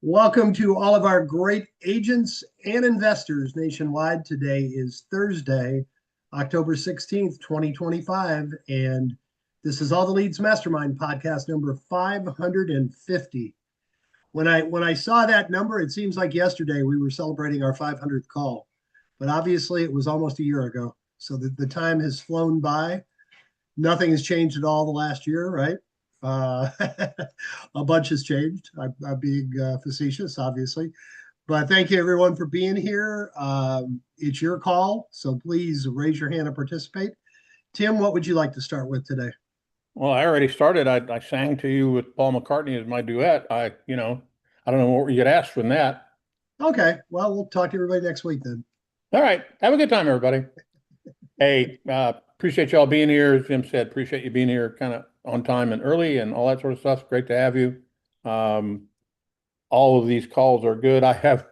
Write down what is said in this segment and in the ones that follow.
Welcome to all of our great agents and investors nationwide. Today is Thursday, October 16th, 2025, and this is All the Leads Mastermind podcast number 550. When I saw that number, it seems like yesterday we were celebrating our 500th call, but obviously it was almost a year ago. So the time has flown by. Nothing has changed at all the last year, right? Uh, a bunch has changed. I'm being facetious, obviously, but thank you everyone for being here. It's your call, so please raise your hand and participate. Tim, what would you like to start with today? Well, I already started. I sang to you with Paul McCartney as my duet. I don't know what you could ask from that. Okay, well, we'll talk to everybody next week then. All right. Have a good time, everybody. Hey, appreciate y'all being here. As Jim said, appreciate you being here kind of on time and early and all that sort of stuff. Great to have you. Um, all of these calls are good. I have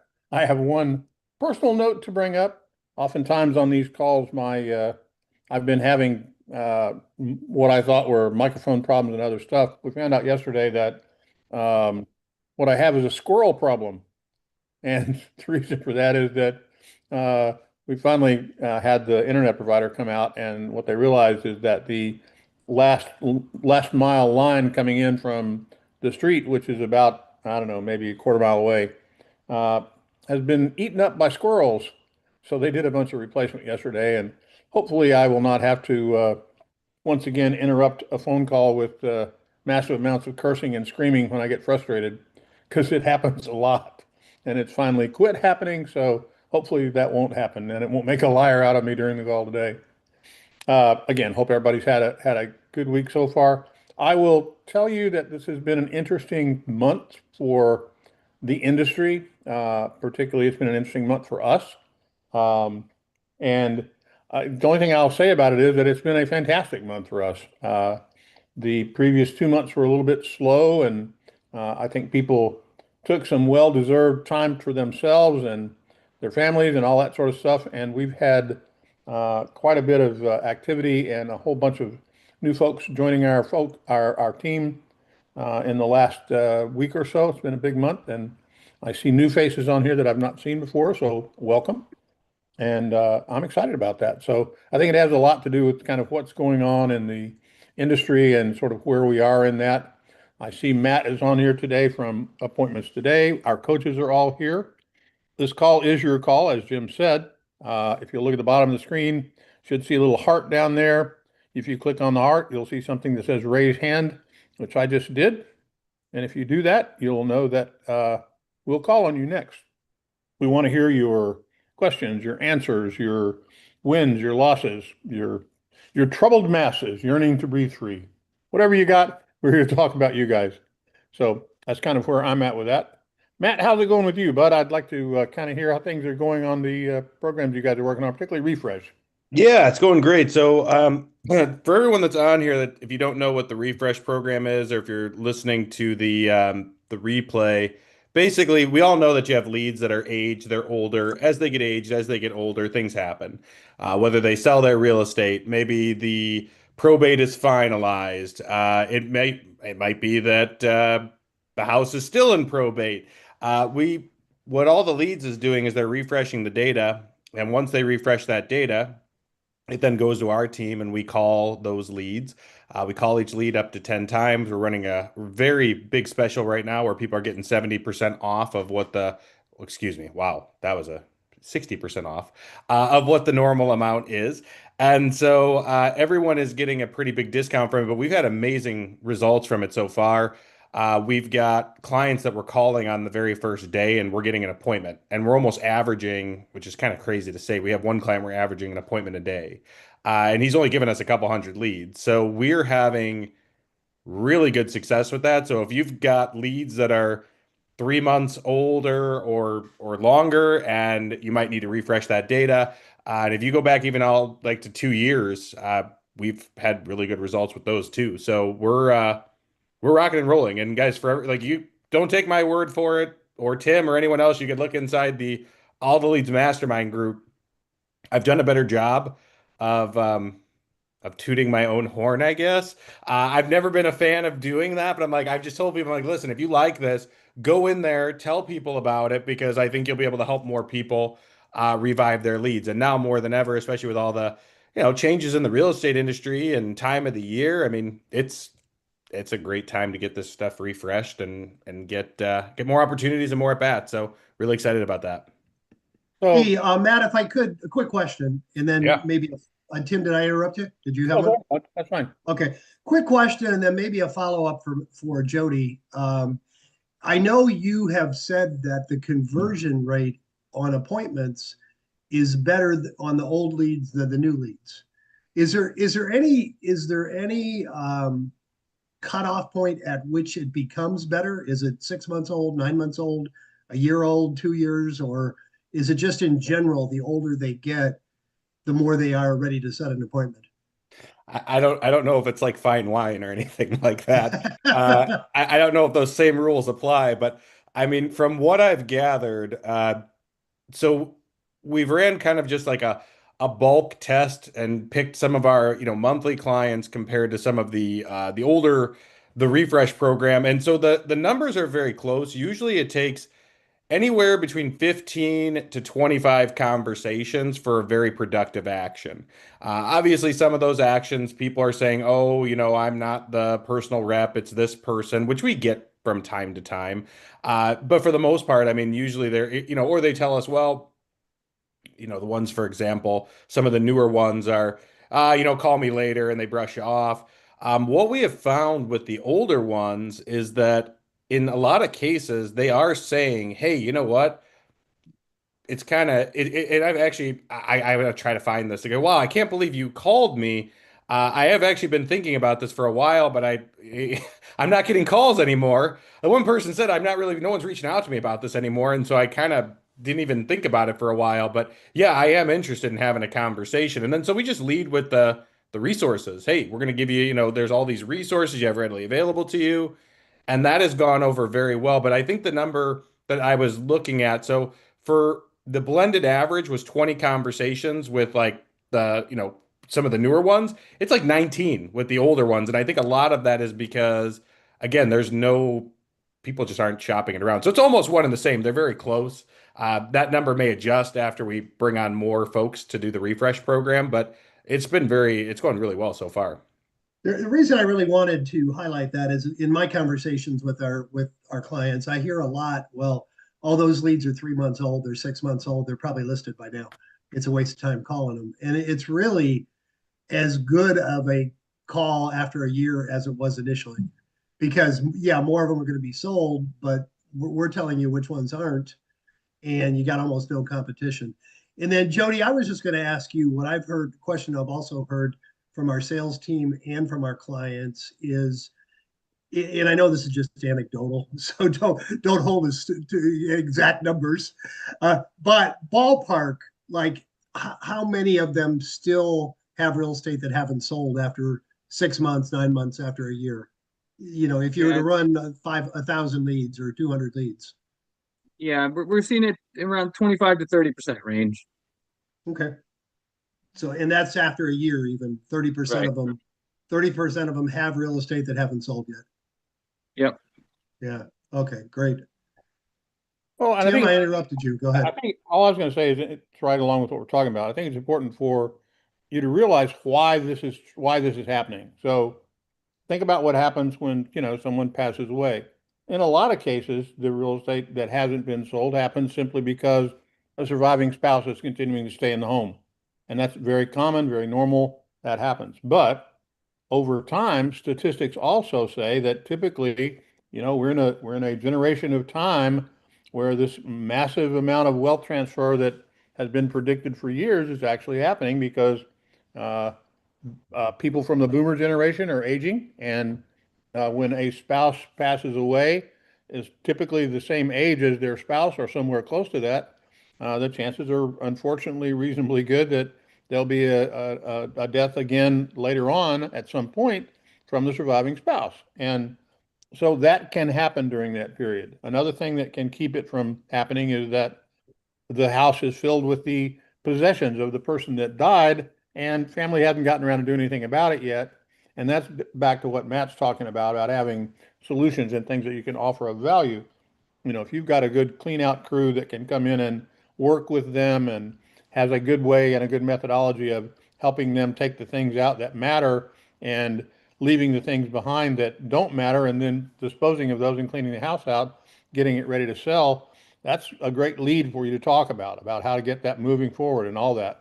one personal note to bring up. Oftentimes on these calls, I've been having what I thought were microphone problems and other stuff. We found out yesterday that what I have is a squirrel problem, and the reason for that is that we finally had the internet provider come out, and what they realized is that the last last mile line coming in from the street, which is about, I don't know, maybe a quarter mile away, uh, has been eaten up by squirrels. So they did a bunch of replacement yesterday, and hopefully I will not have to once again interrupt a phone call with massive amounts of cursing and screaming when I get frustrated, because it happens a lot, and it's finally quit happening. So hopefully that won't happen, and it won't make a liar out of me during the call today. Again, hope everybody's had a good week so far. I will tell you that this has been an interesting month for the industry. Particularly, it's been an interesting month for us. Um, and the only thing I'll say about it is that it's been a fantastic month for us. The previous 2 months were a little bit slow, and I think people took some well-deserved time for themselves and their families and all that sort of stuff. And we've had quite a bit of activity and a whole bunch of new folks joining our team in the last week or so. It's been a big month, and I see new faces on here that I've not seen before. So welcome. And I'm excited about that. So I think it has a lot to do with kind of what's going on in the industry and sort of where we are in that. I see Matt is on here today from Appointments Today. Our coaches are all here. This call is your call, as Jim said. If you look at the bottom of the screen, you should see a little heart down there. If you click on the heart, you'll see something that says raise hand, which I just did. And if you do that, you'll know that we'll call on you next. We want to hear your questions, your answers, your wins, your losses, your troubled masses yearning to breathe free. Whatever you got, we're here to talk about you guys. So that's kind of where I'm at with that. Matt, how's it going with you, bud? I'd like to kind of hear how things are going on the programs you guys are working on, particularly Refresh. Yeah, it's going great. So, for everyone that's on here, that if you don't know what the refresh program is, or if you're listening to the replay, basically, we all know that you have leads that are aged, they're older. As they get aged, as they get older, things happen. Whether they sell their real estate, maybe the probate is finalized. It might be that the house is still in probate. We What all the leads is doing is they're refreshing the data, and once they refresh that data, it then goes to our team and we call those leads. We call each lead up to 10 times. We're running a very big special right now where people are getting 70% off of what the, excuse me, wow, that was a 60% off of what the normal amount is. And so everyone is getting a pretty big discount from it, but we've had amazing results from it so far. We've got clients that we're calling on the very first day and we're getting an appointment. And we're almost averaging, which is kind of crazy to say, we have one client we're averaging an appointment a day. And he's only given us a couple hundred leads. So we're having really good success with that. So if you've got leads that are 3 months older or longer, and you might need to refresh that data. And if you go back even all like to 2 years, we've had really good results with those too. So we're rocking and rolling. And guys, like, you don't take my word for it, or Tim or anyone else. You could look inside the All the Leads Mastermind group. I've done a better job of of tooting my own horn, I guess. I've never been a fan of doing that, but I'm like, I've just told people, I'm like, listen, if you like this, go in there, tell people about it, because I think you'll be able to help more people revive their leads. And now more than ever, especially with all the, changes in the real estate industry and time of the year. I mean, it's a great time to get this stuff refreshed and get more opportunities and more at bats. So really excited about that. So, Hey, Matt, if I could, a quick question, and then Yeah. maybe, Tim, did I interrupt you? Did you have oh, one? that's fine. Okay, quick question, and then maybe a follow-up for Jody. I know you have said that the conversion rate on appointments is better on the old leads than the new leads. Is there any cutoff point at which it becomes better? Is it 6 months old, 9 months old, a year old, 2 years, or is it just in general, the older they get, the more they are ready to set an appointment? I don't know if it's like fine wine or anything like that. I don't know if those same rules apply, but I mean, from what I've gathered, so we've ran kind of just like a bulk test and picked some of our monthly clients compared to some of the older the refresh program, and so the numbers are very close. Usually, it takes anywhere between 15 to 25 conversations for a very productive action. Obviously, some of those actions, people are saying, oh, I'm not the personal rep, it's this person, which we get from time to time. But for the most part, I mean, usually they're, or they tell us, well, the ones, for example, some of the newer ones are, call me later, and they brush you off. What we have found with the older ones is that in a lot of cases, they are saying, hey, you know what? It's kind of and I've actually I'm gonna try to find this to go, wow, I can't believe you called me. I have actually been thinking about this for a while, but I'm not getting calls anymore. The one person said, no one's reaching out to me about this anymore, and so I kind of didn't even think about it for a while. But yeah, I am interested in having a conversation. And then so we just lead with the resources. Hey, we're gonna give you, there's all these resources you have readily available to you. And that has gone over very well. But I think the number that I was looking at, so for the blended average was 20 conversations with like some of the newer ones. It's like 19 with the older ones. And I think a lot of that is because, again, there's no people just aren't shopping it around. So it's almost one and the same. They're very close. That number may adjust after we bring on more folks to do the refresh program, but it's going really well so far. The reason I really wanted to highlight that is in my conversations with our clients, I hear a lot, well, all those leads are 3 months old, they're 6 months old, they're probably listed by now. It's a waste of time calling them. And it's really as good of a call after a year as it was initially. Because yeah, more of them are going to be sold, but we're telling you which ones aren't, and you got almost no competition. And then Jody, I was just going to ask you what I've heard, the question I've also heard from our sales team and from our clients is, and I know this is just anecdotal, so don't hold us to exact numbers, but ballpark, like how many of them still have real estate that haven't sold after 6 months, 9 months, after a year? If you were to run 1,000 leads or 200 leads. Yeah, we're seeing it around 25 to 30% range. Okay. So, and that's after a year, even 30% Right. of them, 30% of them have real estate that haven't sold yet. Yep. Yeah. Okay, great. Well, and Tim, I interrupted you. Go I ahead. think all I was going to say is it's right along with what we're talking about. I think it's important for you to realize why this is happening. So think about what happens when, someone passes away. In a lot of cases, the real estate that hasn't been sold happens simply because a surviving spouse is continuing to stay in the home. And that's very common, very normal. That happens. But over time, statistics also say that typically, we're in a generation of time where this massive amount of wealth transfer that has been predicted for years is actually happening because uh, people from the boomer generation are aging, and when a spouse passes away, is typically the same age as their spouse or somewhere close to that. The chances are unfortunately reasonably good that there'll be a death again later on at some point from the surviving spouse. And so that can happen during that period. Another thing that can keep it from happening is that the house is filled with the possessions of the person that died, and family hasn't gotten around to doing anything about it yet. And that's back to what Matt's talking about having solutions and things that you can offer of value. If you've got a good clean out crew that can come in and work with them and has a good way and a good methodology of helping them take the things out that matter and leaving the things behind that don't matter and then disposing of those and cleaning the house out, getting it ready to sell, that's a great lead for you to talk about how to get that moving forward and all that.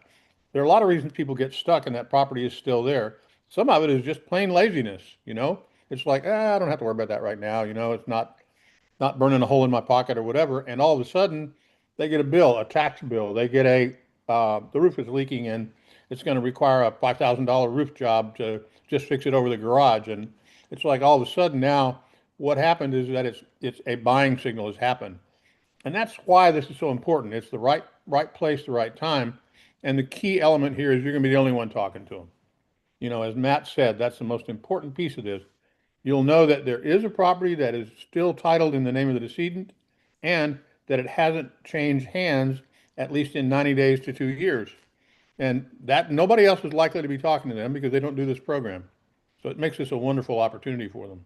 There are a lot of reasons people get stuck and that property is still there. Some of it is just plain laziness. It's like, I don't have to worry about that right now. It's not burning a hole in my pocket or whatever. And all of a sudden, they get a bill, a tax bill. They get the roof is leaking and it's going to require a $5,000 roof job to just fix it over the garage. And it's like all of a sudden now, what happened is that it's a buying signal has happened, and that's why this is so important. It's the right place, the right time, and the key element here is you're going to be the only one talking to them. As Matt said, that's the most important piece of this. You'll know that there is a property that is still titled in the name of the decedent and that it hasn't changed hands at least in 90 days to 2 years. And that nobody else is likely to be talking to them because they don't do this program. So it makes this a wonderful opportunity for them.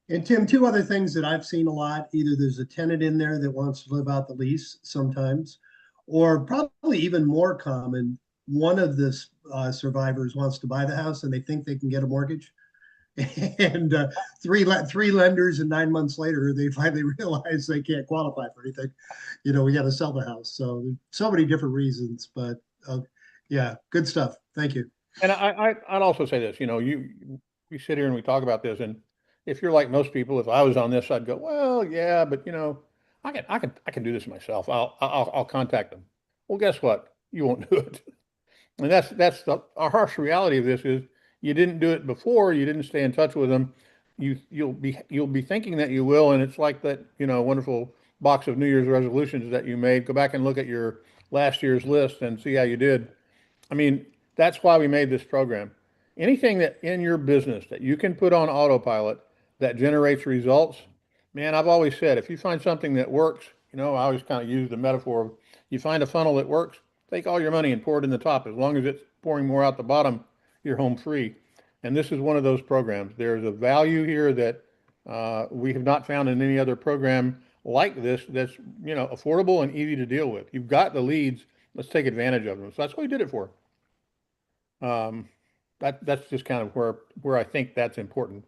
And Tim, two other things that I've seen a lot, either there's a tenant in there that wants to live out the lease sometimes, or probably even more common, one of the survivors wants to buy the house and they think they can get a mortgage. And three lenders, and 9 months later, they finally realize they can't qualify for anything. We got to sell the house. So there's so many different reasons, but yeah, good stuff. Thank you. And I'd also say this, we sit here and we talk about this, and if you're like most people, if I was on this, I'd go, well, yeah, but I can do this myself. I'll contact them. Well, guess what? You won't do it. And that's our harsh reality of this is you didn't do it before, you didn't stay in touch with them. You'll be thinking that you will, and it's like that, wonderful box of New Year's resolutions that you made. Go back and look at your last year's list and see how you did. I mean, that's why we made this program. Anything that in your business that you can put on autopilot that generates results, man, I've always said, if you find something that works, I always kind of use the metaphor of you find a funnel that works, take all your money and pour it in the top. As long as it's pouring more out the bottom, you're home free. And this is one of those programs. There's a value here that we have not found in any other program like this that's, affordable and easy to deal with. You've got the leads. Let's take advantage of them. So that's what we did it for. That's just kind of where I think that's important.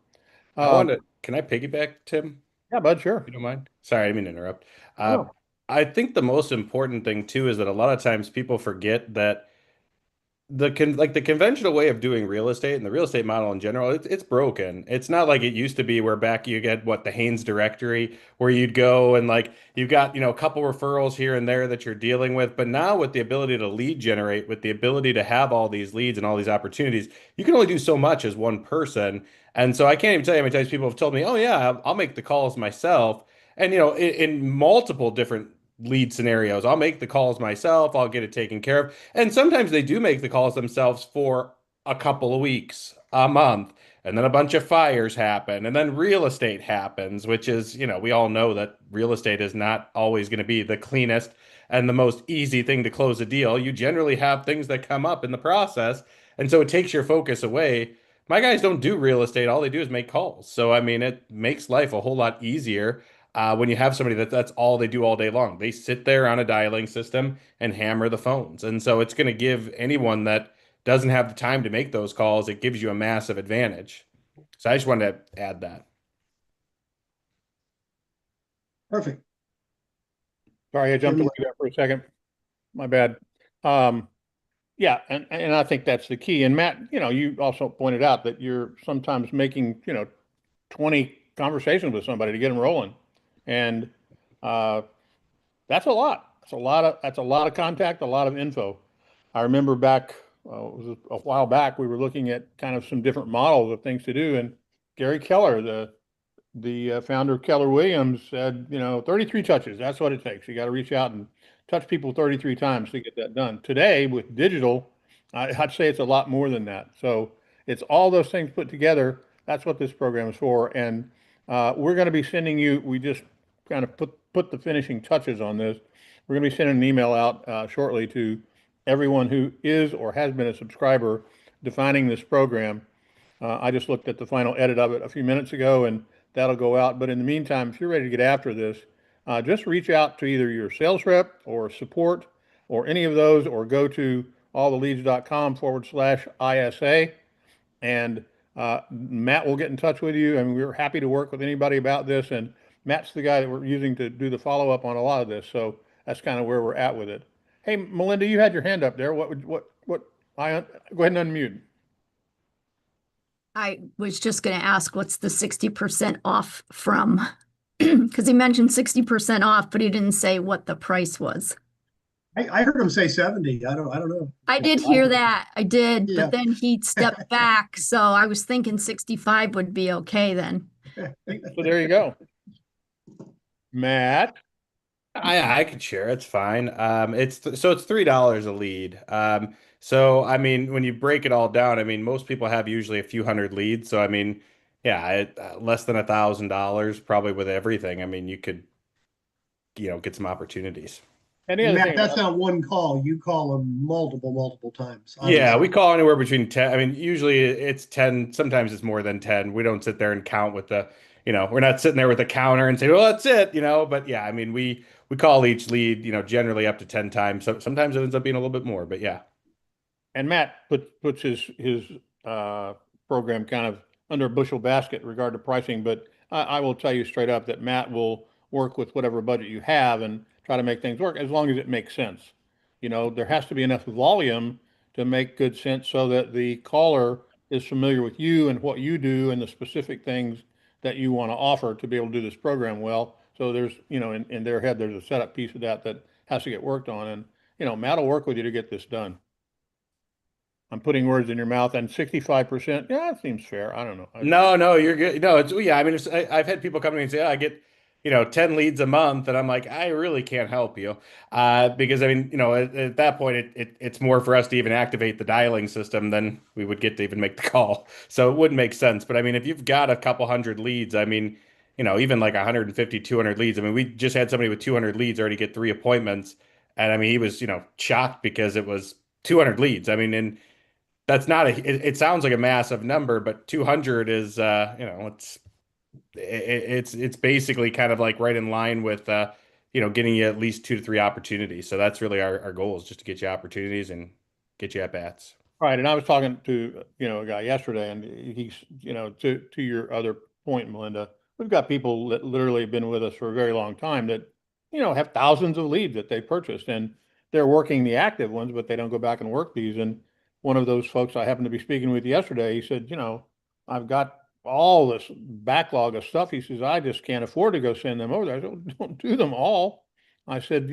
Can I piggyback, Tim? Yeah, bud, sure. You don't mind? Sorry, I didn't mean to interrupt. Oh. I think the most important thing too is that a lot of times people forget that the conventional way of doing real estate and the real estate model in general, it's broken. It's not like it used to be where back you get the Haynes directory where you'd go and you've got, a couple referrals here and there that you're dealing with. But now with the ability to lead generate, with the ability to have all these leads and all these opportunities, you can only do so much as one person. And so I can't even tell you how many times people have told me, oh yeah, I'll make the calls myself. And, in multiple different lead scenarios. I'll make the calls myself. I'll get it taken care of. And sometimes they do make the calls themselves for a couple of weeks, a month, and then a bunch of fires happen. And then real estate happens, which is, we all know that real estate is not always going to be the cleanest and the most easy thing to close a deal. You generally have things that come up in the process. And so it takes your focus away. My guys don't do real estate. All they do is make calls. So, I mean, it makes life a whole lot easier. When you have somebody that's all they do all day long. They sit there on a dialing system and hammer the phones. And so it's going to give anyone that doesn't have the time to make those calls, it gives you a massive advantage. So I just wanted to add that. Perfect. Sorry, I jumped away there for a second. My bad. Yeah, and I think that's the key. And Matt, you also pointed out that you're sometimes making, 20 conversations with somebody to get them rolling. And that's a lot. That's a lot of contact, a lot of info. I remember back, it was a while back, we were looking at kind of some different models of things to do. And Gary Keller, the founder of Keller Williams, said, 33 touches. That's what it takes. You got to reach out and touch people 33 times to get that done. Today, with digital, I'd say it's a lot more than that. So it's all those things put together. That's what this program is for. And we're going to be sending you, we just kind of put the finishing touches on this. We're going to be sending an email out shortly to everyone who is or has been a subscriber defining this program. I just looked at the final edit of it a few minutes ago, and that'll go out. But in the meantime, if you're ready to get after this, just reach out to either your sales rep or support or any of those, or go to alltheleads.com/ISA, and Matt will get in touch with you. I mean, we're happy to work with anybody about this, and Matt's the guy that we're using to do the follow-up on a lot of this. So that's kind of where we're at with it. Hey, Melinda, you had your hand up there. Go ahead and unmute. I was just going to ask, what's the 60% off from? Because he mentioned 60% off, but he didn't say what the price was. I heard him say 70. I don't know. I did hear that. I did, Yeah. but then he stepped back. So I was thinking 65 would be okay then. So there you go. Matt? I could share. It's fine. It's $3 a lead. So I mean, when you break it all down, I mean, most people have usually a few hundred leads. So I mean, yeah, less than $1,000 probably with everything. I mean, you could, get some opportunities. Any other Matt, thing that's about- not one call. You call them multiple times. Yeah, we call anywhere between 10. I mean, usually it's 10. Sometimes it's more than 10. We don't sit there and count with we're not sitting there with a counter and say, well, that's it, But yeah, I mean, we call each lead, generally up to 10 times. So sometimes it ends up being a little bit more, but yeah. And Matt puts his program kind of under a bushel basket in regard to pricing, but I will tell you straight up that Matt will work with whatever budget you have and try to make things work as long as it makes sense. There has to be enough volume to make good sense so that the caller is familiar with you and what you do and the specific things that you want to offer to be able to do this program well. So there's, in their head, there's a setup piece of that has to get worked on. And, Matt will work with you to get this done. I'm putting words in your mouth, and 65%. Yeah, that seems fair. I don't know. No, you're good. No, I mean, I've had people come to me and say, I get, 10 leads a month. And I'm like, I really can't help you. Because I mean, at that point, it's more for us to even activate the dialing system than we would get to even make the call. So it wouldn't make sense. But I mean, if you've got a couple hundred leads, I mean, even like 150, 200 leads. I mean, we just had somebody with 200 leads already get 3 appointments. And I mean, he was, shocked because it was 200 leads. I mean, and that's not it sounds like a massive number, but 200 is, it's basically kind of like right in line with, getting you at least 2 to 3 opportunities. So that's really our goal, is just to get you opportunities and get you at bats. Right. And I was talking to, a guy yesterday, and he's, to your other point, Melinda, we've got people that literally have been with us for a very long time that, have thousands of leads that they purchased, and they're working the active ones, but they don't go back and work these. And one of those folks I happened to be speaking with yesterday, he said, I've got all this backlog of stuff. He says, I just can't afford to go send them over there. I said, don't do them all. I said,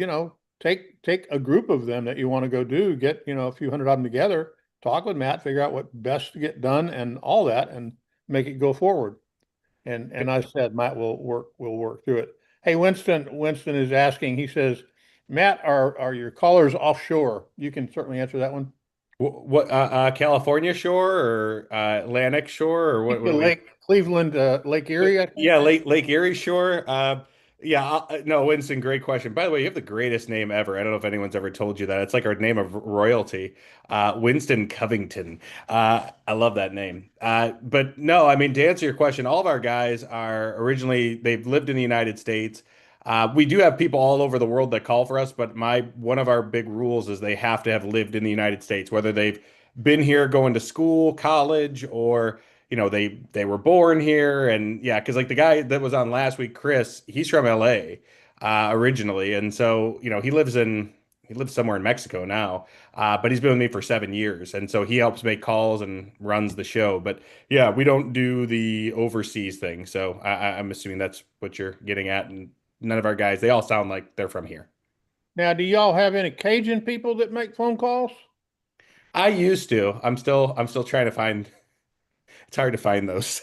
take a group of them that you want to go do, get, a few hundred of them together, talk with Matt, figure out what best to get done and all that, and make it go forward. And I said, Matt will work through it. Hey, Winston is asking, he says, Matt, are your callers offshore? You can certainly answer that one. What California shore or Atlantic shore or what? Cleveland, Lake Erie, I think? Yeah, Lake Erie shore. No, Winston, great question. By the way, you have the greatest name ever. I don't know if anyone's ever told you that. It's like our name of royalty, Winston Covington. I love that name. But no, I mean, to answer your question, all of our guys they've lived in the United States. We do have people all over the world that call for us, but one of our big rules is they have to have lived in the United States, whether they've been here going to school, college, or they were born here. And yeah, because like the guy that was on last week, Chris, he's from LA originally, and so he lives somewhere in Mexico now, but he's been with me for 7 years, and so he helps make calls and runs the show. But yeah, we don't do the overseas thing, so I'm assuming that's what you're getting at. And none of our guys, they all sound like they're from here. Now, do y'all have any Cajun people that make phone calls? I used to. I'm still trying to find. It's hard to find those.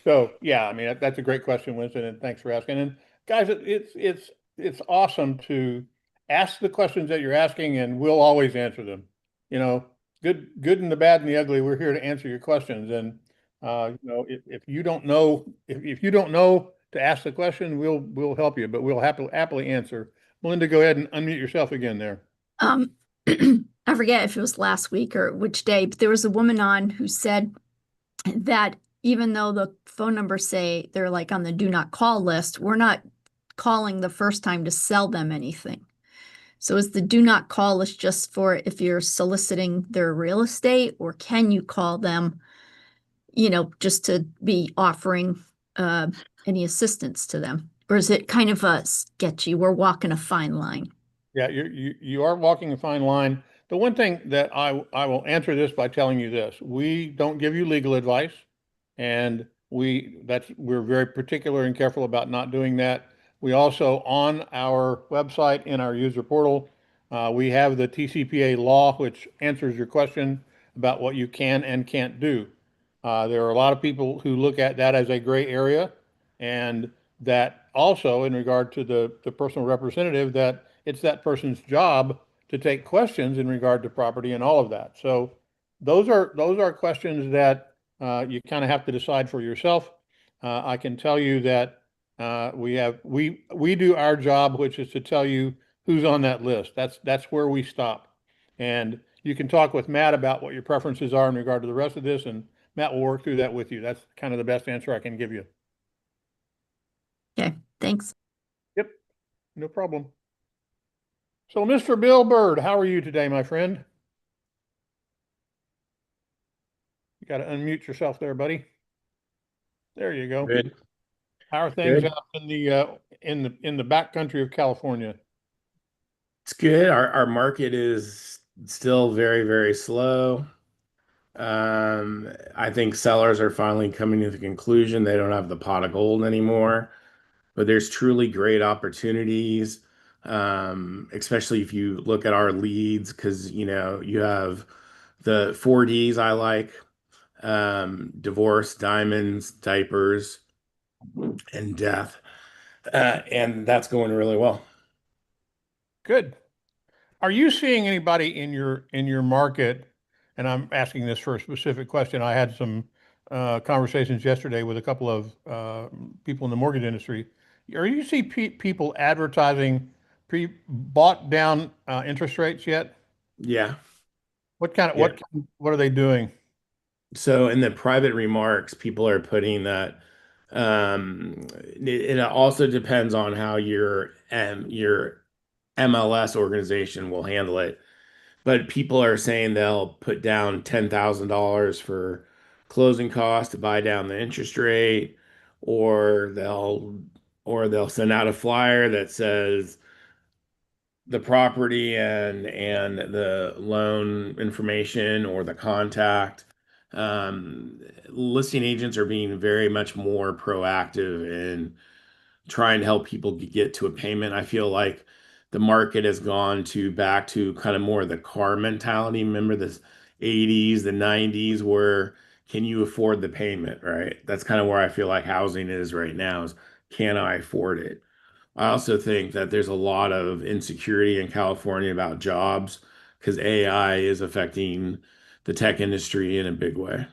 So yeah, I mean, that's a great question, Winston, and thanks for asking. And guys, it's awesome to ask the questions that you're asking, and we'll always answer them. Good and the bad and the ugly. We're here to answer your questions. And if you don't know, if you don't know to ask the question, we'll help you, but we'll happily answer. Melinda, go ahead and unmute yourself again there. I forget if it was last week or which day, but there was a woman on who said that even though the phone numbers say they're like on the do not call list, we're not calling the first time to sell them anything. So is the do not call list just for if you're soliciting their real estate, or can you call them, just to be offering any assistance to them? Or is it kind of a sketchy? We're walking a fine line. Yeah, you are walking a fine line. The one thing that I will answer this by telling you this: we don't give you legal advice, and we're very particular and careful about not doing that. We also, on our website in our user portal, we have the TCPA law, which answers your question about what you can and can't do. There are a lot of people who look at that as a gray area, and that also, in regard to the personal representative, that it's that person's job to take questions in regard to property and all of that. So those are questions that you kind of have to decide for yourself. I can tell you that we do our job, which is to tell you who's on that list. That's where we stop. And you can talk with Matt about what your preferences are in regard to the rest of this, and Matt will work through that with you. That's kind of the best answer I can give you. Okay, thanks. Yep, no problem. So, Mr. Bill Bird, how are you today, my friend? You got to unmute yourself there, buddy. There you go. Good. How are things Good. out in the back country of California? It's good. Our market is still very, very slow. I think sellers are finally coming to the conclusion they don't have the pot of gold anymore, but there's truly great opportunities, especially if you look at our leads, because you have the 4Ds I like, divorce, diamonds, diapers, and death. And that's going really well. Good. Are you seeing anybody in your market? And I'm asking this for a specific question. I had some conversations yesterday with a couple of people in the mortgage industry. Are you see people advertising bought down interest rates yet? Yeah. What kind of Yeah. what are they doing? So in the private remarks, people are putting that it also depends on how your MLS organization will handle it. But people are saying they'll put down $10,000 for closing costs to buy down the interest rate, or they'll send out a flyer that says the property and the loan information or the contact. Listing agents are being very much more proactive in trying to help people get to a payment. I feel like the market has gone back to kind of more of the car mentality. Remember the 80s, the 90s, where can you afford the payment, right? That's kind of where I feel like housing is right now, is can I afford it? I also think that there's a lot of insecurity in California about jobs because AI is affecting the tech industry in a big way.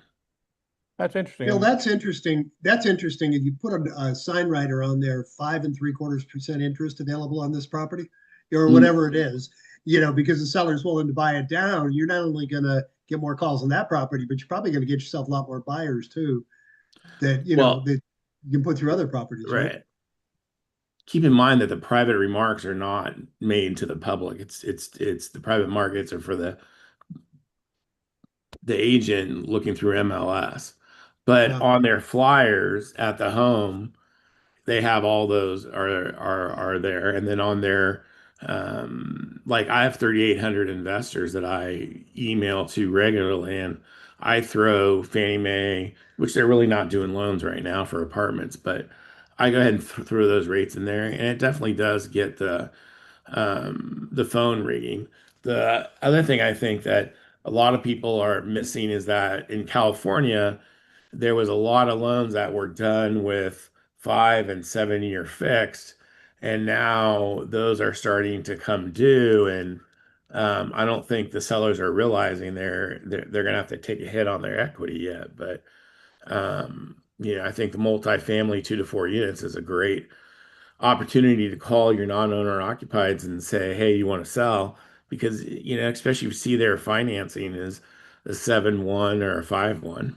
That's interesting. Bill, that's interesting. That's interesting. If you put a sign writer on there, 5.75% interest available on this property, or whatever it is, because the seller's willing to buy it down, you're not only going to get more calls on that property, but you're probably going to get yourself a lot more buyers too. That that you can put through other properties, right? Keep in mind that the private remarks are not made to the public. It's the private markets are for the agent looking through MLS. But on their flyers at the home, they have all those are there. And then on their like I have 3,800 investors that I email to regularly, and I throw Fannie Mae, which they're really not doing loans right now for apartments, but I go ahead and throw those rates in there, and it definitely does get the phone ringing. The other thing I think that a lot of people are missing is that in California, there was a lot of loans that were done with 5 and 7 year fixed, and now those are starting to come due, and I don't think the sellers are realizing they're gonna have to take a hit on their equity yet. But I think the multifamily 2 to 4 units is a great opportunity to call your non-owner occupieds and say, hey, you want to sell? because, especially if you see their financing is a 7-1 or a 5-1.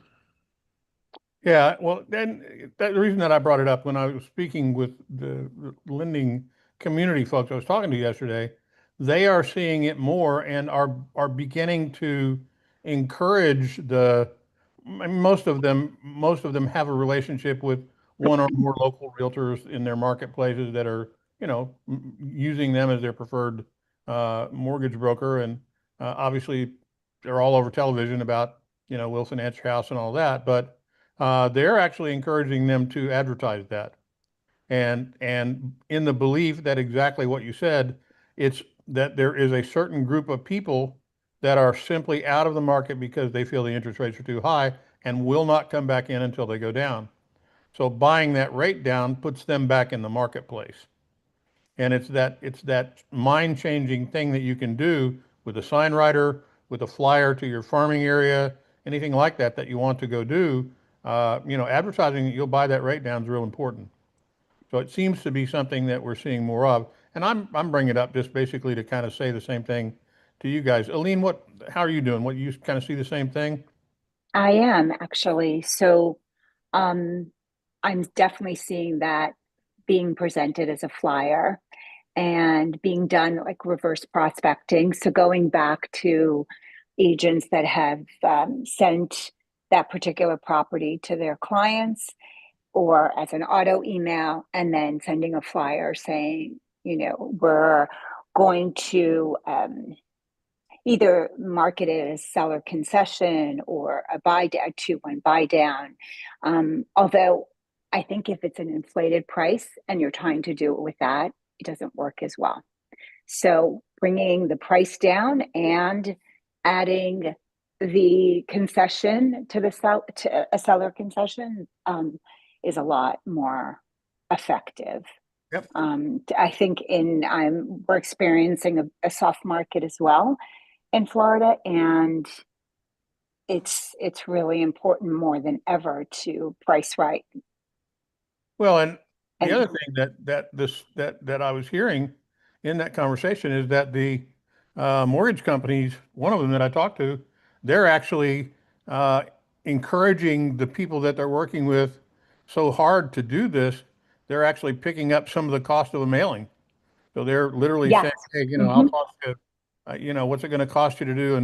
Yeah, well, then the reason that I brought it up when I was speaking with the lending community folks I was talking to yesterday, they are seeing it more and are beginning to encourage most of them have a relationship with one or more local realtors in their marketplaces that are, using them as their preferred mortgage broker. And obviously, they're all over television about, Wilson Edge House and all that, but they're actually encouraging them to advertise that. And in the belief that exactly what you said, it's that there is a certain group of people that are simply out of the market because they feel the interest rates are too high and will not come back in until they go down. So buying that rate down puts them back in the marketplace. And it's that mind-changing thing that you can do with a sign writer, with a flyer to your farming area, anything like that that you want to go do. Advertising you'll buy that rate down is real important. So it seems to be something that we're seeing more of. And I'm bringing it up just basically to kind of say the same thing to you guys. Aline, how are you doing? What, you kind of see the same thing? I am actually. So, um, I'm definitely seeing that being presented as a flyer and being done like reverse prospecting. So going back to agents that have sent that particular property to their clients or as an auto email, and then sending a flyer saying, we're going to either market it as seller concession or a 2-1 buy down. Although I think if it's an inflated price and you're trying to do it with that, it doesn't work as well. So bringing the price down and adding the concession to to a seller concession is a lot more effective. Yep. I think we're experiencing a soft market as well in Florida, and it's really important more than ever to price right. Well, and the And other thing that I was hearing in that conversation is that the mortgage companies, one of them that I talked to, they're actually encouraging the people that they're working with so hard to do this, they're actually picking up some of the cost of a mailing. So they're literally yes, saying, hey, I'll hmm toss you, what's it going to cost you to do?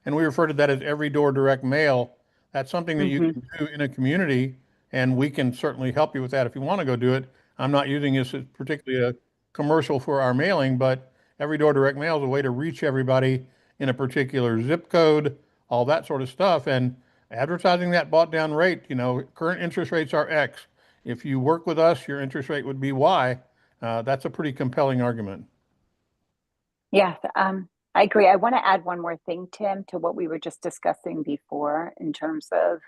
And we refer to that as every door direct mail. That's something that you hmm can do in a community, and we can certainly help you with that if you want to go do it. I'm not using this as particularly a commercial for our mailing, but every door direct mail is a way to reach everybody in a particular zip code, all that sort of stuff. And advertising that bought down rate, current interest rates are X. If you work with us, your interest rate would be Y. That's a pretty compelling argument. yeah, I agree. I want to add one more thing, Tim, to what we were just discussing before in terms of,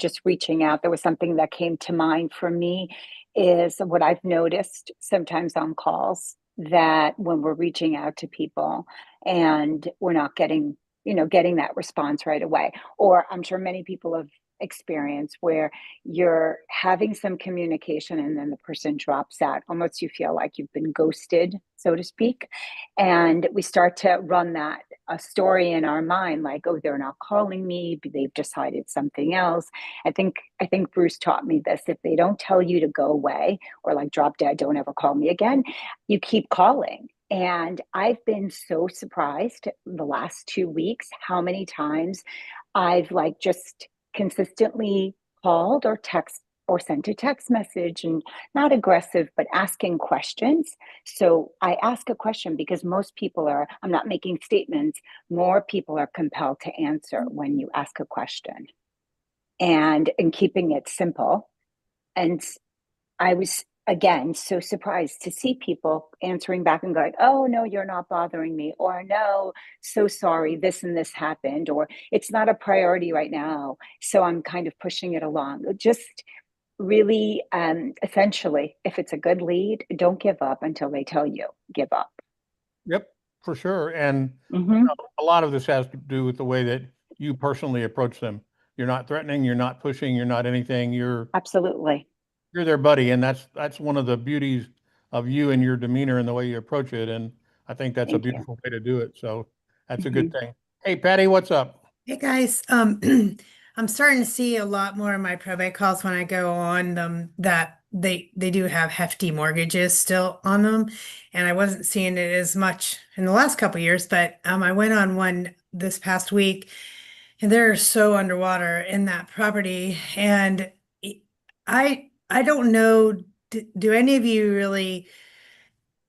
just reaching out. There was something that came to mind for me is what I've noticed sometimes on calls that when we're reaching out to people and we're not getting that response right away, or I'm sure many people have experienced where you're having some communication and then the person drops out. Almost you feel like you've been ghosted, so to speak. And we start to run that a story in our mind, like, oh, they're not calling me, they've decided something else. I think Bruce taught me this. If they don't tell you to go away or like drop dead, don't ever call me again, you keep calling. And I've been so surprised the last 2 weeks how many times I've like just consistently called or text or sent a text message, and not aggressive, but asking questions. So I ask a question because I'm not making statements, more people are compelled to answer when you ask a question, and keeping it simple. And I was again so surprised to see people answering back and going, oh no, you're not bothering me, or no, so sorry, this and this happened, or it's not a priority right now, so I'm kind of pushing it along. Just really, essentially, if it's a good lead, don't give up until they tell you give up. Yep, for sure. And Hmm a lot of this has to do with the way that you personally approach them. You're not threatening, you're not pushing, you're not anything. Absolutely. You're their buddy, and that's one of the beauties of you and your demeanor and the way you approach it. And I think that's a Thank you. beautiful way to do it. So That's a good thing. Hey, Patty, what's up? Hey guys, I'm starting to see a lot more of my probate calls when I go on them that they do have hefty mortgages still on them, and I wasn't seeing it as much in the last couple of years, but I went on one this past week, and they're so underwater in that property, and I don't know, do any of you really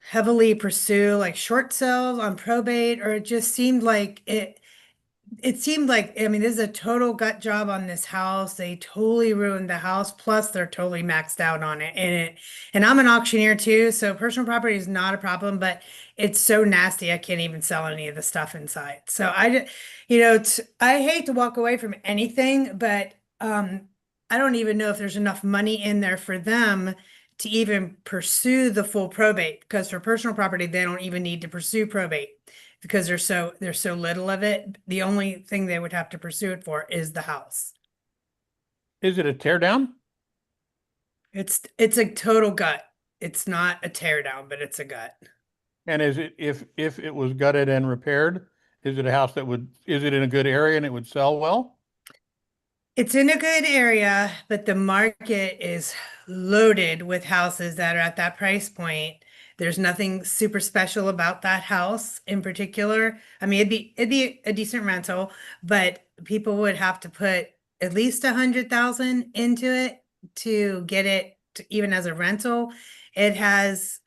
heavily pursue like short sales on probate, or it just seemed like it seemed like, I mean, this is a total gut job on this house. They totally ruined the house. Plus, they're totally maxed out on it. And I'm an auctioneer too, so personal property is not a problem, but it's so nasty. I can't even sell any of the stuff inside. So I hate to walk away from anything, but I don't even know if there's enough money in there for them to even pursue the full probate. Because for personal property, they don't even need to pursue probate because there's so little of it. The only thing they would have to pursue it for is the house. Is it a tear down? It's a total gut. It's not a tear down, but it's a gut. And is it, if it was gutted and repaired, is it a house is it in a good area and it would sell well? It's in a good area, but the market is loaded with houses that are at that price point. There's nothing super special about that house in particular. I mean, it'd be a decent rental, but people would have to put at least 100,000 into it to get it to, even as a rental. It has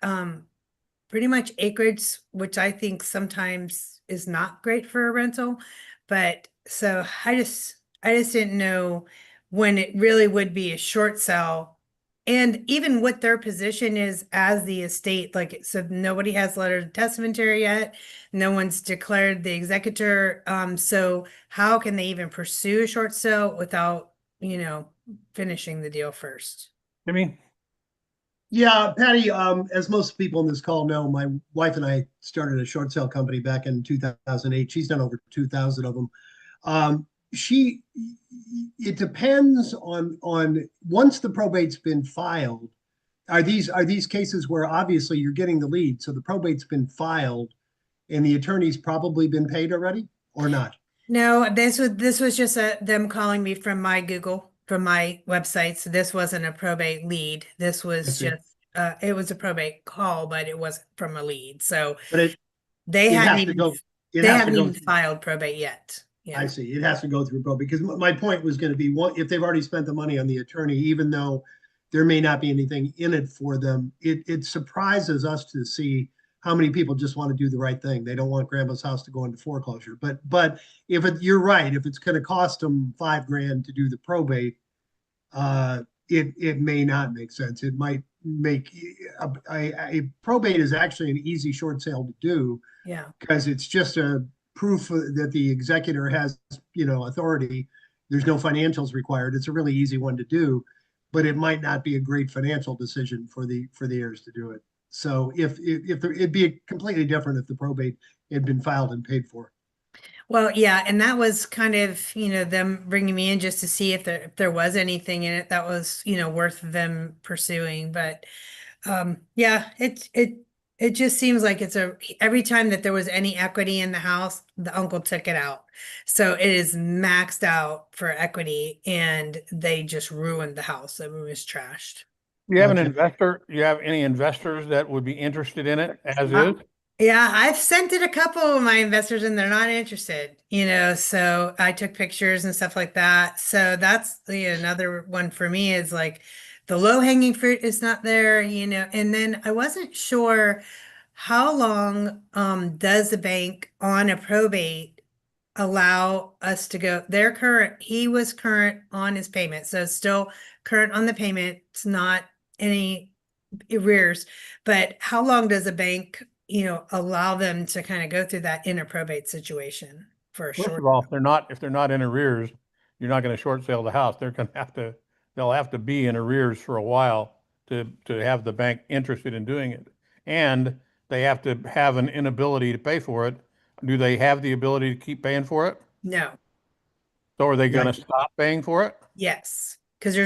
pretty much acreage, which I think sometimes is not great for a rental. But so I just didn't know when it really would be a short sell. And even what their position is as the estate, like, so nobody has letter of testamentary yet. No one's declared the executor. So how can they even pursue a short sale without, finishing the deal first? I mean, Yeah, Patty, as most people in this call know, my wife and I started a short sale company back in 2008. She's done over 2,000 of them. It depends on once the probate's been filed, are these cases where obviously you're getting the lead, so the probate's been filed and the attorney's probably been paid already or not? No, this was just them calling me from my Google, from my website. So this wasn't a probate lead. This was just it was a probate call, but it wasn't from a lead. So But they hadn't even through, filed probate yet. Yeah. I see. It has to go through probate, because my point was going to be, if they've already spent the money on the attorney, even though there may not be anything in it for them, it surprises us to see how many people just want to do the right thing. They don't want grandma's house to go into foreclosure. But you're right, if it's going to cost them $5,000 to do the probate, it may not make sense. It might make a probate is actually an easy short sale to do. Yeah. Because it's just a proof that the executor has, authority. There's no financials required. It's a really easy one to do, but it might not be a great financial decision for the heirs to do it. So it'd be completely different if the probate had been filed and paid for. Well, yeah, and that was kind of, them bringing me in just to see if there was anything in it that was, worth them pursuing. But yeah, it just seems like every time that there was any equity in the house, the uncle took it out. So it is maxed out for equity, and they just ruined the house. It was trashed. you have an investor, you have any investors that would be interested in it as is? Yeah, I've sent it a couple of my investors and they're not interested, so I took pictures and stuff like that. So that's another one for me is like the low hanging fruit is not there, and then I wasn't sure how long does the bank on a probate allow us to go. He was current on his payment, so still current on the payment. It's not any arrears, but how long does a bank allow them to kind of go through that in a probate situation for a First short? of all, if they're not in arrears, you're not going to short sale the house. They'll have to be in arrears for a while to have the bank interested in doing it. And they have to have an inability to pay for it. Do they have the ability to keep paying for it? No. So are they going to stop paying for it? Yes. Because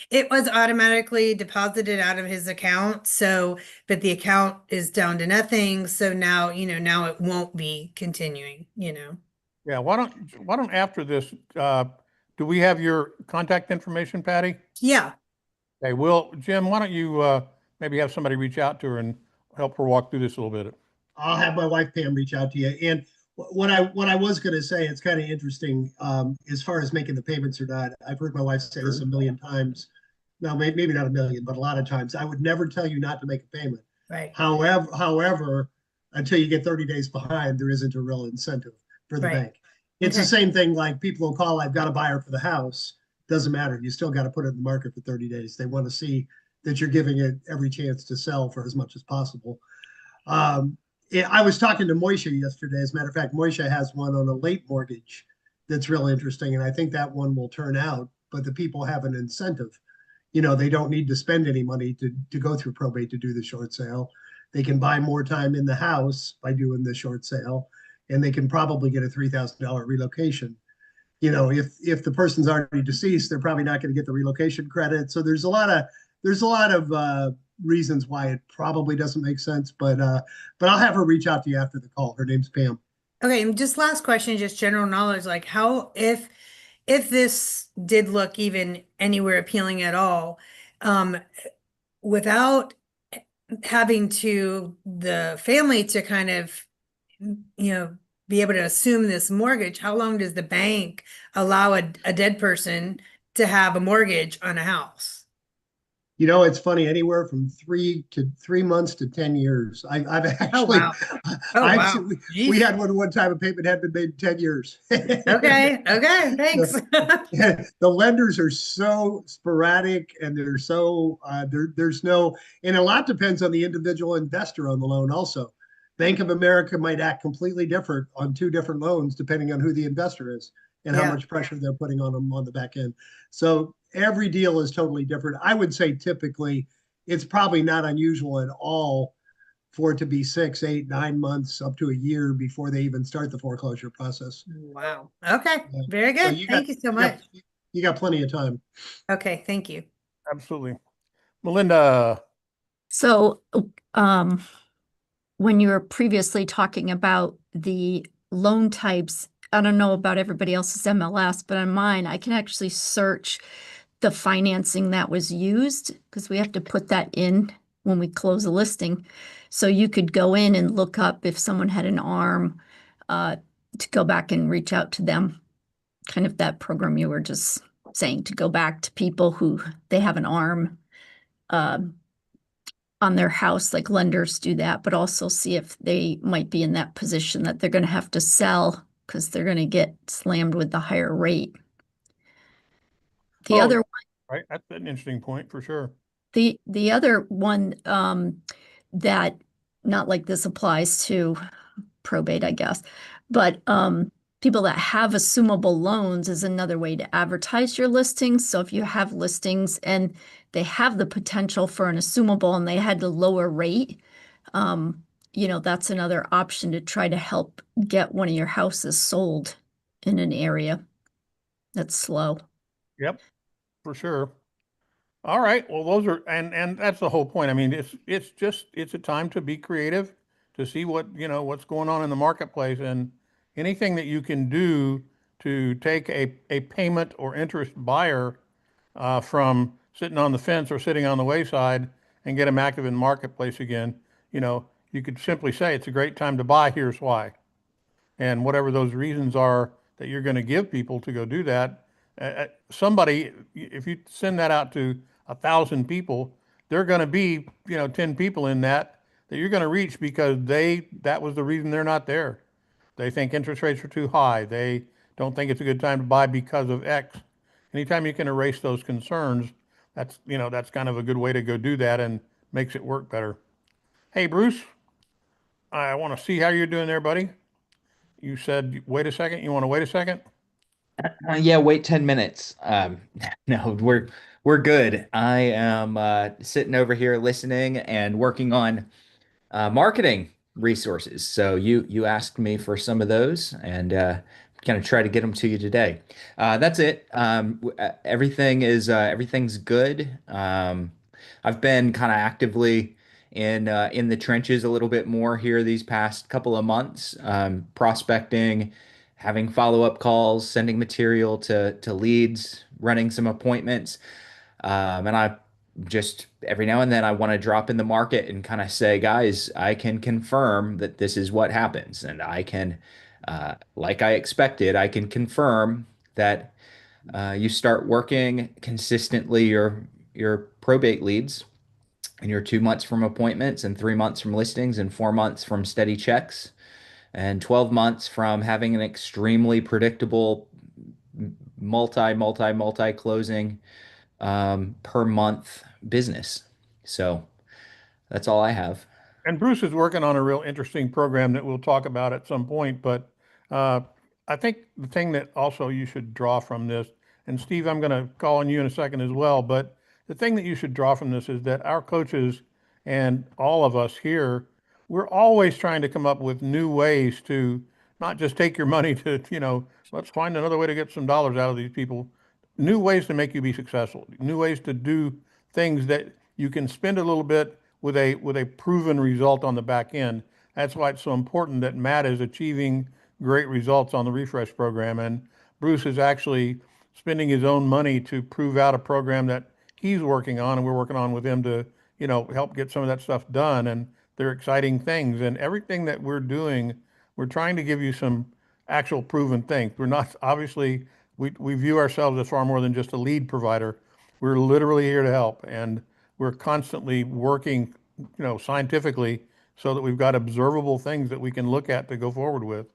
it was automatically deposited out of his account. So, but the account is down to nothing. So now, now it won't be continuing. Yeah, why don't after this, do we have your contact information, Patty? Yeah. Okay, Jim, why don't you maybe have somebody reach out to her and help her walk through this a little bit? I'll have my wife Pam reach out to you. And what I was going to say, it's kind of interesting as far as making the payments or not. I've heard my wife say this a million times. No, maybe not a million, but a lot of times. I would never tell you not to make a payment. Right. However, until you get 30 days behind, there isn't a real incentive for the Right. bank. It's the same thing. Like people will call, I've got a buyer for the house. Doesn't matter. You still got to put it in the market for 30 days. They want to see that you're giving it every chance to sell for as much as possible. I was talking to Moisha yesterday. As a matter of fact, Moisha has one on a late mortgage that's real interesting, and I think that one will turn out. But the people have an incentive. They don't need to spend any money to go through probate to do the short sale. They can buy more time in the house by doing the short sale, and they can probably get a $3,000 relocation. If the person's already deceased, they're probably not going to get the relocation credit. So there's a lot of reasons why it probably doesn't make sense. But I'll have her reach out to you after the call. Her name's Pam. Okay, and just last question, just general knowledge, like how if this did look even anywhere appealing at all, without having the family to kind of, be able to assume this mortgage, how long does the bank allow a dead person to have a mortgage on a house? It's funny, anywhere from 3 months to 10 years. I've actually, Oh, wow. We had one time a payment had been made in 10 years. Okay, thanks. The lenders are so sporadic, and they're so there's no, and a lot depends on the individual investor on the loan also. Bank of America might act completely different on two different loans depending on who the investor is and how much pressure they're putting on them on the back end. So every deal is totally different. I would say typically it's probably not unusual at all for it to be 6, 8, 9 months up to a year before they even start the foreclosure process. Wow. Okay. Very So good. Thank you so much. You got plenty of time. Okay. Thank you. Absolutely. Melinda. So, when you were previously talking about the loan types, I don't know about everybody else's MLS, but on mine, I can actually search the financing that was used because we have to put that in when we close a listing. So you could go in and look up if someone had an ARM, to go back and reach out to them. Kind of that program you were just saying, to go back to people who they have an ARM on their house, like lenders do that, but also see if they might be in that position that they're going to have to sell because they're going to get slammed with the higher rate. The other one, right, that's an interesting point for sure. The other one that not like this applies to probate, I guess, but people that have assumable loans is another way to advertise your listings. So if you have listings and they have the potential for an assumable and they had a lower rate, that's another option to try to help get one of your houses sold in an area that's slow. Yep, for sure. All right. Well, those are, and that's the whole point. I mean, it's a time to be creative, to see what's going on in the marketplace, and anything that you can do to take a payment or interest buyer from sitting on the fence or sitting on the wayside and get them active in the marketplace again. You could simply say it's a great time to buy. Here's why. And whatever those reasons are that you're going to give people to go do that, somebody, if you send that out to 1,000 people, there are going to be 10 people in that you're going to reach because that was the reason they're not there. They think interest rates are too high. They don't think it's a good time to buy because of X. Anytime you can erase those concerns, that's kind of a good way to go do that and makes it work better. Hey, Bruce, I want to see how you're doing there, buddy. You said, wait a second. You want to wait a second? Yeah, wait 10 minutes. No, we're good. I am sitting over here listening and working on marketing resources. So you asked me for some of those, and gonna try to get them to you today. That's it. Everything's good. I've been kind of actively in the trenches a little bit more here these past couple of months, prospecting, having follow-up calls, sending material to leads, running some appointments. And I just every now and then I want to drop in the market and kind of say, guys, I can confirm that this is what happens. And I can, like I expected, I can confirm that you start working consistently your probate leads, and you're 2 months from appointments, and 3 months from listings, and 4 months from steady checks, and 12 months from having an extremely predictable multi closing per month business. So that's all I have. And Bruce is working on a real interesting program that we'll talk about at some point. But uh, I think the thing that also you should draw from this, and Steve, I'm going to call on you in a second as well. But the thing that you should draw from this is that our coaches and all of us here, we're always trying to come up with new ways to not just take your money to, let's find another way to get some dollars out of these people, new ways to make you be successful, new ways to do things that you can spend a little bit with a proven result on the back end. That's why it's so important that Matt is achieving great results on the refresh program, and Bruce is actually spending his own money to prove out a program that he's working on, and we're working on with him to help get some of that stuff done. And they're exciting things, and everything that we're doing, we're trying to give you some actual proven things. We're not, obviously, we view ourselves as far more than just a lead provider. We're literally here to help, and we're constantly working, scientifically, so that we've got observable things that we can look at to go forward with.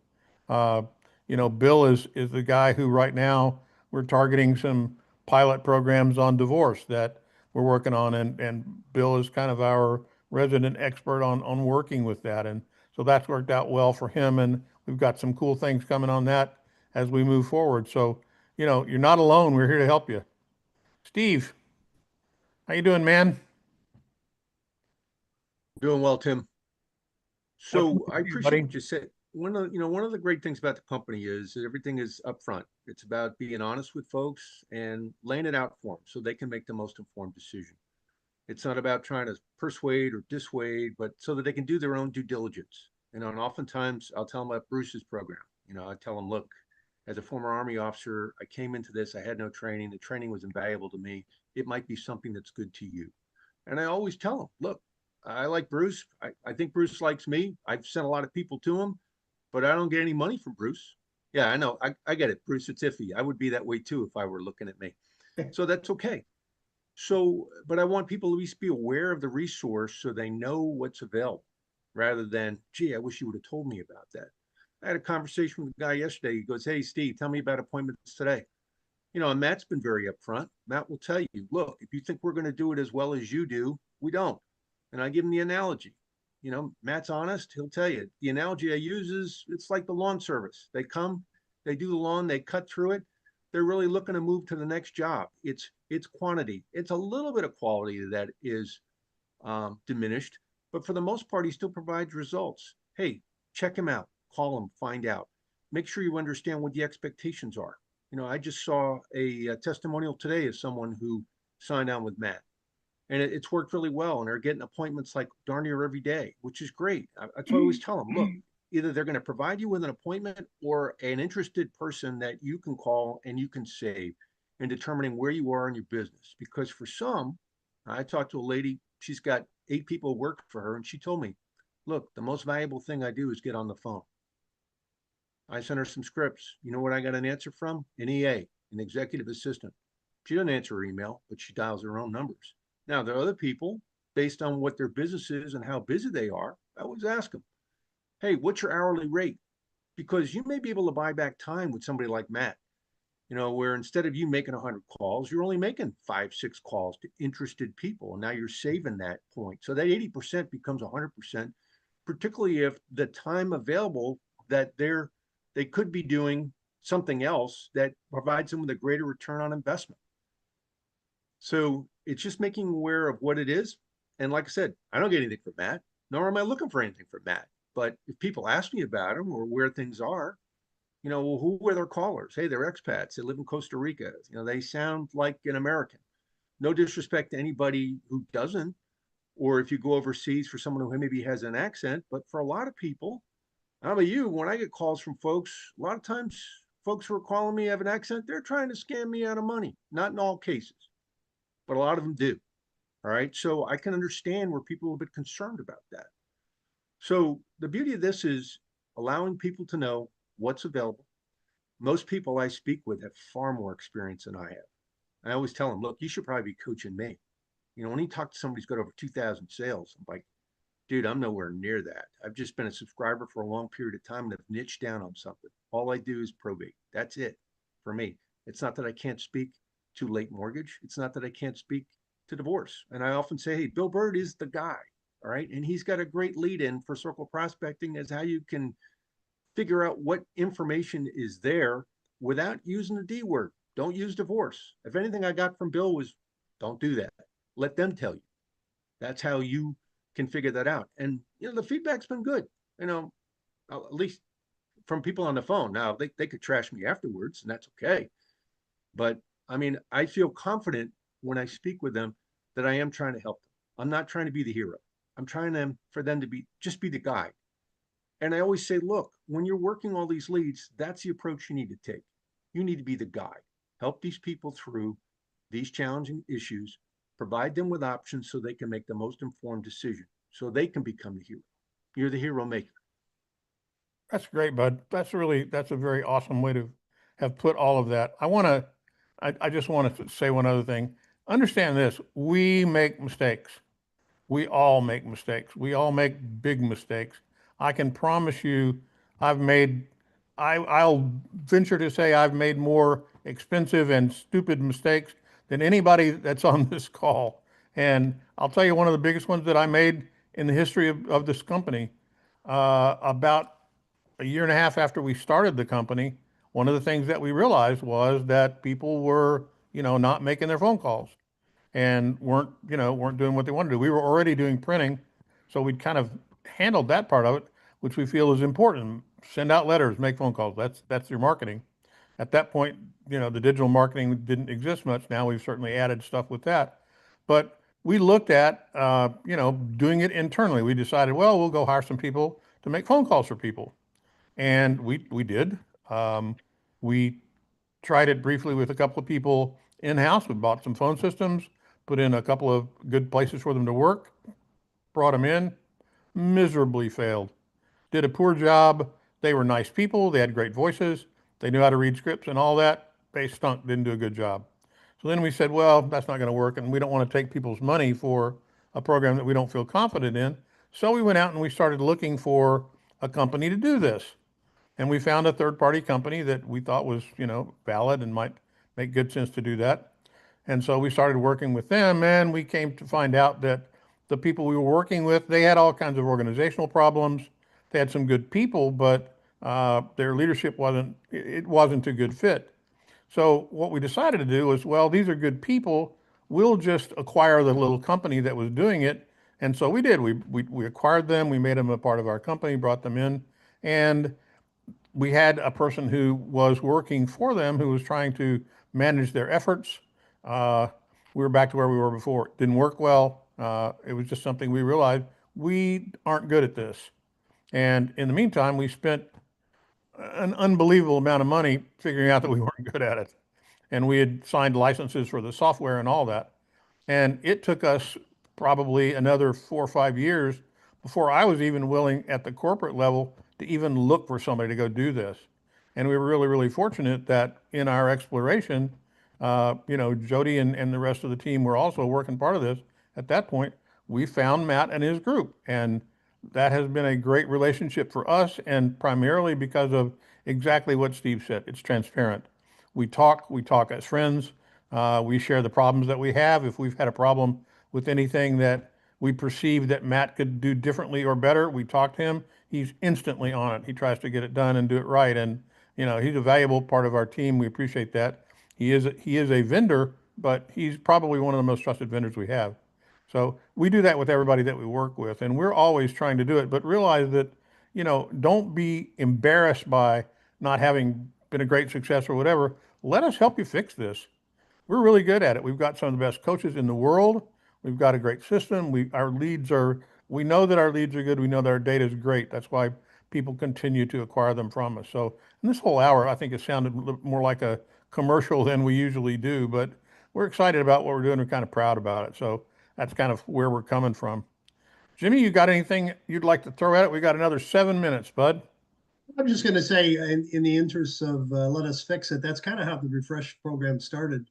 Uh, Bill is the guy who right now we're targeting some pilot programs on divorce that we're working on, and Bill is kind of our resident expert on working with that, and so that's worked out well for him, and we've got some cool things coming on that as we move forward. So, you're not alone. We're here to help you. Steve, how you doing, man? Doing well, Tim. What's So new I with you, appreciate buddy? what you said. One of the great things about the company is that everything is upfront. It's about being honest with folks and laying it out for them so they can make the most informed decision. It's not about trying to persuade or dissuade, but so that they can do their own due diligence. And oftentimes I'll tell them about Bruce's program. I tell them, look, as a former Army officer, I came into this, I had no training. The training was invaluable to me. It might be something that's good to you. And I always tell them, look, I like Bruce. I think Bruce likes me. I've sent a lot of people to him, but I don't get any money from Bruce. Yeah, I know. I get it, Bruce. It's iffy. I would be that way too if I were looking at me. So that's okay. So, but I want people to at least be aware of the resource so they know what's available rather than, gee, I wish you would have told me about that. I had a conversation with a guy yesterday. He goes, hey, Steve, tell me about appointments today. And Matt's been very upfront. Matt will tell you, look, if you think we're going to do it as well as you do, we don't. And I give him the analogy. Matt's honest. He'll tell you the analogy I use is it's like the lawn service. They come, they do the lawn, they cut through it. They're really looking to move to the next job. It's quantity. It's a little bit of quality that is diminished, but for the most part, he still provides results. Hey, check him out, call him, find out. Make sure you understand what the expectations are. I just saw a testimonial today of someone who signed on with Matt, and it's worked really well. And they're getting appointments like darn near every day, which is great. That's what I always tell them. Look, either they're going to provide you with an appointment or an interested person that you can call and you can save in determining where you are in your business. Because for some, I talked to a lady, she's got 8 people work for her, and she told me, look, the most valuable thing I do is get on the phone. I sent her some scripts. You know what I got an answer from? An EA, an executive assistant. She doesn't answer her email, but she dials her own numbers. Now, there are other people, based on what their business is and how busy they are, I always ask them, hey, what's your hourly rate? Because you may be able to buy back time with somebody like Matt, where instead of you making 100 calls, you're only making 5, 6 calls to interested people. And now you're saving that point. So that 80% becomes 100%, particularly if the time available that they could be doing something else that provides them with a greater return on investment. So it's just making aware of what it is. And like I said, I don't get anything from Matt, nor am I looking for anything from Matt. But if people ask me about him or where things are, You know, well, who are their callers? Hey, they're expats. They live in Costa Rica. You know, they sound like an American. No disrespect to anybody who doesn't, or if you go overseas for someone who maybe has an accent, but for a lot of people, I don't know you, when I get calls from folks, a lot of times folks who are calling me have an accent, they're trying to scam me out of money. Not in all cases, but a lot of them do. All right. So I can understand where people are a bit concerned about that. So the beauty of this is allowing people to know what's available. Most people I speak with have far more experience than I have. I always tell them, look, you should probably be coaching me. You know, when you talk to somebody who's got over 2,000 sales, I'm like, dude, I'm nowhere near that. I've just been a subscriber for a long period of time and have niched down on something. All I do is probate. That's it for me. It's not that I can't speak to late mortgage. It's not that I can't speak to divorce. And I often say, hey, Bill Bird is the guy. All right. And he's got a great lead in for circle prospecting as how you can figure out what information is there without using the D word. Don't use divorce. If anything I got from Bill was don't do that. Let them tell you. That's how you can figure that out. And, you know, the feedback's been good, you know, at least from people on the phone. Now, they could trash me afterwards, and that's okay. But, I mean, I feel confident when I speak with them that I am trying to help them. I'm not trying to be the hero. I'm trying for them to just be the guide. And I always say, look, when you're working all these leads, that's the approach you need to take. You need to be the guide. Help these people through these challenging issues, provide them with options so they can make the most informed decision, so they can become the hero. You're the hero maker. That's great, bud. That's a very awesome way to have put all of that. I just want to say one other thing. Understand this, we make mistakes. We all make mistakes. We all make big mistakes. I can promise you, I'll venture to say I've made more expensive and stupid mistakes than anybody that's on this call. And I'll tell you one of the biggest ones that I made in the history of this company, about a year and a half after we started the company, one of the things that we realized was that people were, not making their phone calls and weren't doing what they wanted to do. We were already doing printing, so we'd kind of handled that part of it, which we feel is important. Send out letters, make phone calls. That's your marketing. At that point, the digital marketing didn't exist much. Now we've certainly added stuff with that, but we looked at doing it internally. We decided, well, we'll go hire some people to make phone calls for people, and we did. We tried it briefly with a couple of people in-house. We bought some phone systems, put in a couple of good places for them to work, brought them in, miserably failed. Did a poor job. They were nice people. They had great voices. They knew how to read scripts and all that. They stunk, didn't do a good job. So then we said, well, that's not going to work, and we don't want to take people's money for a program that we don't feel confident in. So we went out and we started looking for a company to do this. And we found a third-party company that we thought was, valid and might make good sense to do that. And so we started working with them, and we came to find out that the people we were working with, they had all kinds of organizational problems. They had some good people, but their leadership wasn't a good fit. So what we decided to do was, well, these are good people. We'll just acquire the little company that was doing it. And so we did. We acquired them. We made them a part of our company, brought them in, and we had a person who was working for them who was trying to manage their efforts. We were back to where we were before. It didn't work well. It was just something we realized we aren't good at this. And in the meantime, we spent an unbelievable amount of money figuring out that we weren't good at it. And we had signed licenses for the software and all that. And it took us probably another 4 or 5 years before I was even willing at the corporate level to even look for somebody to go do this. And we were really, really fortunate that in our exploration, Jody and the rest of the team were also working part of this. At that point, we found Matt and his group, and that has been a great relationship for us, and primarily because of exactly what Steve said. It's transparent. We talk as friends. We share the problems that we have. If we've had a problem with anything that we perceive that Matt could do differently or better, we talk to him. He's instantly on it. He tries to get it done and do it right. And, he's a valuable part of our team. We appreciate that. He is a vendor, but he's probably one of the most trusted vendors we have. So we do that with everybody that we work with, and we're always trying to do it, but realize that, don't be embarrassed by not having been a great success or whatever, let us help you fix this. We're really good at it. We've got some of the best coaches in the world. We've got a great system. We know that our leads are good. We know that our data is great. That's why people continue to acquire them from us. So in this whole hour, I think it sounded a little more like a commercial than we usually do, but we're excited about what we're doing. We're kind of proud about it. So that's kind of where we're coming from. Jimmy, you got anything you'd like to throw at it? We got another 7 minutes, bud. I'm just going to say, in the interest of let us fix it, that's kind of how the refresh program started.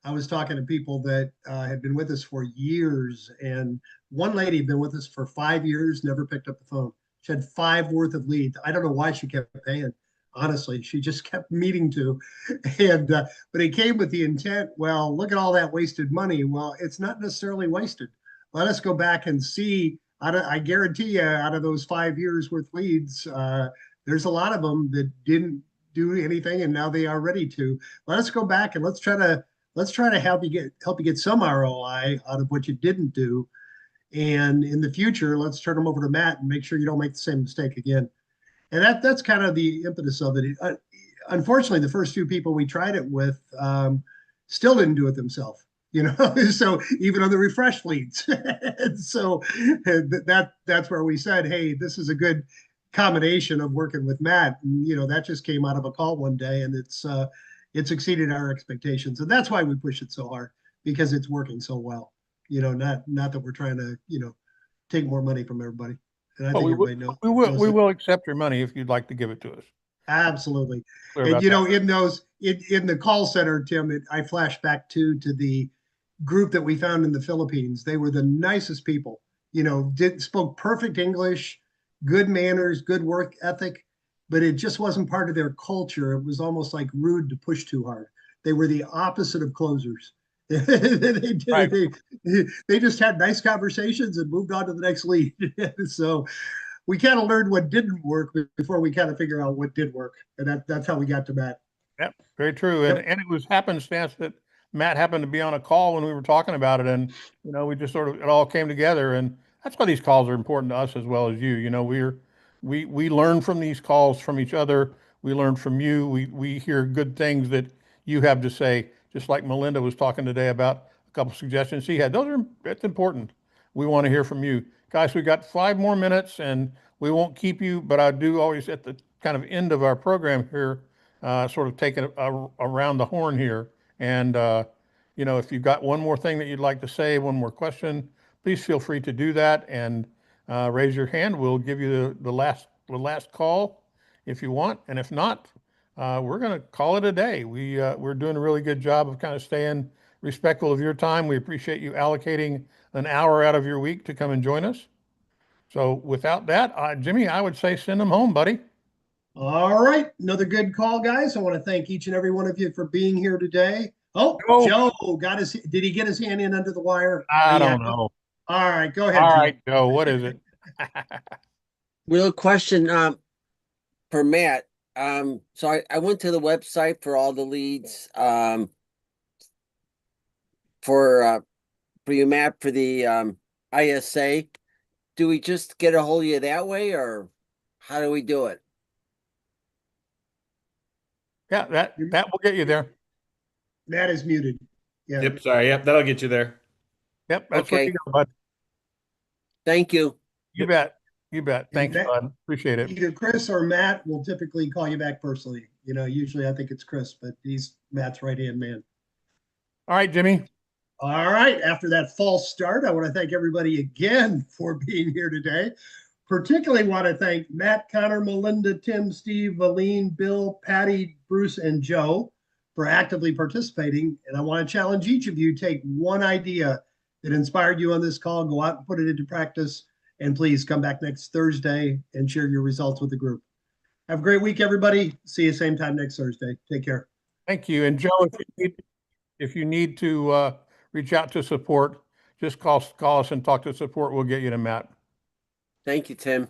I was talking to people that had been with us for years, and one lady had been with us for 5 years, never picked up the phone. She had 5 worth of leads. I don't know why she kept paying. Honestly, she just kept meeting to, and but it came with the intent. Well, look at all that wasted money. Well, it's not necessarily wasted. Let us go back and see. I guarantee you, out of those 5 years worth leads, there's a lot of them that didn't do anything, and now they are ready to. Let us go back and let's try to help you get some ROI out of what you didn't do. And in the future, let's turn them over to Matt and make sure you don't make the same mistake again. And that's kind of the impetus of it. Unfortunately, the first few people we tried it with still didn't do it themselves. So even on the refresh leads. And so that's where we said, hey, this is a good combination of working with Matt. And, that just came out of a call one day, and it's exceeded our expectations. And that's why we push it so hard, because it's working so well. Not that we're trying to, take more money from everybody. And I think everybody knows. We will accept your money if you'd like to give it to us. Absolutely. And in the call center, Tim, I flash back to the group that we found in the Philippines. They were the nicest people. Spoke perfect English, good manners, good work ethic, but it just wasn't part of their culture. It was almost like rude to push too hard. They were the opposite of closers. They just had nice conversations and moved on to the next lead. So we kind of learned what didn't work before we kind of figure out what did work. And that's how we got to Matt. Yep, very true. Yep. And it was happenstance that Matt happened to be on a call when we were talking about it. And, we just it all came together. And that's why these calls are important to us as well as you. We learn from these calls from each other. We learn from you. We hear good things that you have to say, just like Melinda was talking today about a couple of suggestions she had. That's important. We want to hear from you. Guys, we got 5 more minutes, and we won't keep you, but I do always at the kind of end of our program here, sort of take it around the horn here. And, if you've got one more thing that you'd like to say, one more question, please feel free to do that and raise your hand. We'll give you the last call if you want. And if not, we're going to call it a day. We're doing a really good job of kind of staying respectful of your time. We appreciate you allocating an hour out of your week to come and join us. So without that, Jimmy, I would say send them home, buddy. All right. Another good call, guys. I want to thank each and every one of you for being here today. Oh, Joe did he get his hand in under the wire? I don't know. All right, go ahead. All right, Joe, what is it? Real question for Matt. So I went to the website for all the leads for you, Matt, for the ISA. Do we just get a hold of you that way, or how do we do it? Yeah, that will get you there. Matt is muted. Yeah. Yep, sorry. Yep, that'll get you there. Yep, that's Okay. what you got, bud. Thank you. You bet. You bet. Thanks, bud. Appreciate it. Either Chris or Matt will typically call you back personally. Usually I think it's Chris, but Matt's right-hand man. All right, Jimmy. All right. After that false start, I want to thank everybody again for being here today. Particularly want to thank Matt, Connor, Melinda, Tim, Steve, Aline, Bill, Patty, Bruce, and Joe for actively participating. And I want to challenge each of you, take one idea that inspired you on this call, go out and put it into practice, and please come back next Thursday and share your results with the group. Have a great week, everybody. See you same time next Thursday. Take care. Thank you. And Joe, if you need to reach out to support, just call us and talk to support. We'll get you to Matt. Thank you, Tim.